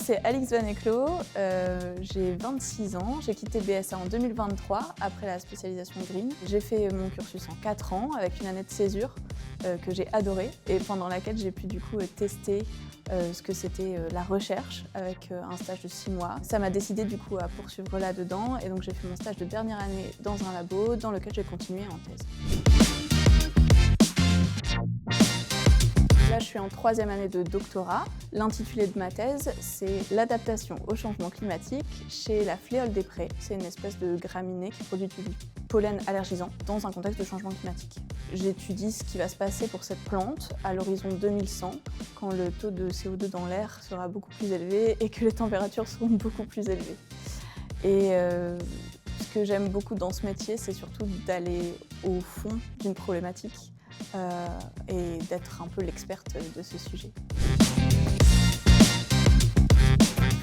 c'est Alix Van Eeklo, j'ai 26 ans, j'ai quitté BSA en 2023 après la spécialisation Green. J'ai fait mon cursus en 4 ans avec une année de césure que j'ai adorée et pendant laquelle j'ai pu du coup tester ce que c'était la recherche avec un stage de 6 mois. Ça m'a décidé du coup à poursuivre là-dedans et donc j'ai fait mon stage de dernière année dans un labo dans lequel j'ai continué en thèse. Là, je suis en 3e année de doctorat. L'intitulé de ma thèse, c'est « L'adaptation au changement climatique chez la fléole des prés ». C'est une espèce de graminée qui produit du pollen allergisant dans un contexte de changement climatique. J'étudie ce qui va se passer pour cette plante à l'horizon 2100, quand le taux de CO2 dans l'air sera beaucoup plus élevé et que les températures seront beaucoup plus élevées. Et ce que j'aime beaucoup dans ce métier, c'est surtout d'aller au fond d'une problématique. Et d'être un peu l'experte de ce sujet.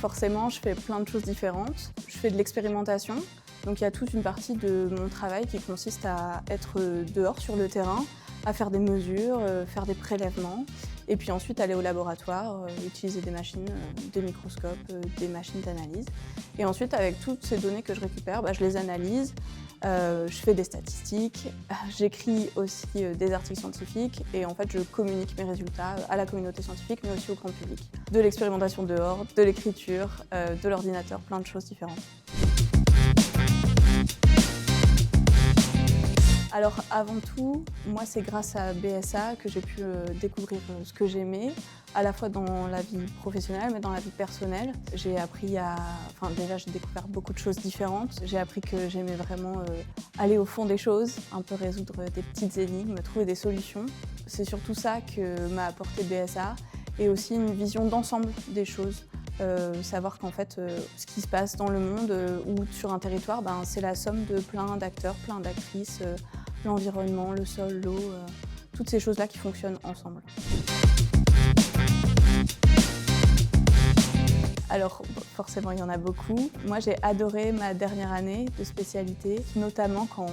Forcément, je fais plein de choses différentes. Je fais de l'expérimentation, donc il y a toute une partie de mon travail qui consiste à être dehors sur le terrain, à faire des mesures, faire des prélèvements, et puis ensuite aller au laboratoire, utiliser des machines, des microscopes, des machines d'analyse. Et ensuite, avec toutes ces données que je récupère, je les analyse, je fais des statistiques, j'écris aussi des articles scientifiques et en fait je communique mes résultats à la communauté scientifique mais aussi au grand public. De l'expérimentation dehors, de l'écriture, de l'ordinateur, plein de choses différentes. Alors avant tout, moi c'est grâce à BSA que j'ai pu découvrir ce que j'aimais, à la fois dans la vie professionnelle mais dans la vie personnelle. J'ai appris déjà j'ai découvert beaucoup de choses différentes. J'ai appris que j'aimais vraiment aller au fond des choses, un peu résoudre des petites énigmes, trouver des solutions. C'est surtout ça que m'a apporté BSA et aussi une vision d'ensemble des choses. Savoir qu'en fait, ce qui se passe dans le monde ou sur un territoire, c'est la somme de plein d'acteurs, plein d'actrices, l'environnement, le sol, l'eau, toutes ces choses-là qui fonctionnent ensemble. Alors forcément il y en a beaucoup. Moi j'ai adoré ma dernière année de spécialité, notamment quand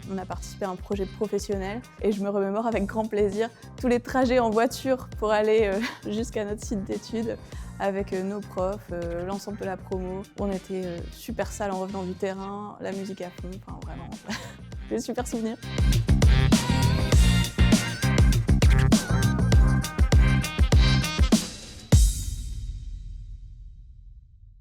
on a participé à un projet professionnel et je me remémore avec grand plaisir tous les trajets en voiture pour aller jusqu'à notre site d'études avec nos profs, l'ensemble de la promo. On était super sales en revenant du terrain, la musique à fond, enfin vraiment, des super souvenirs.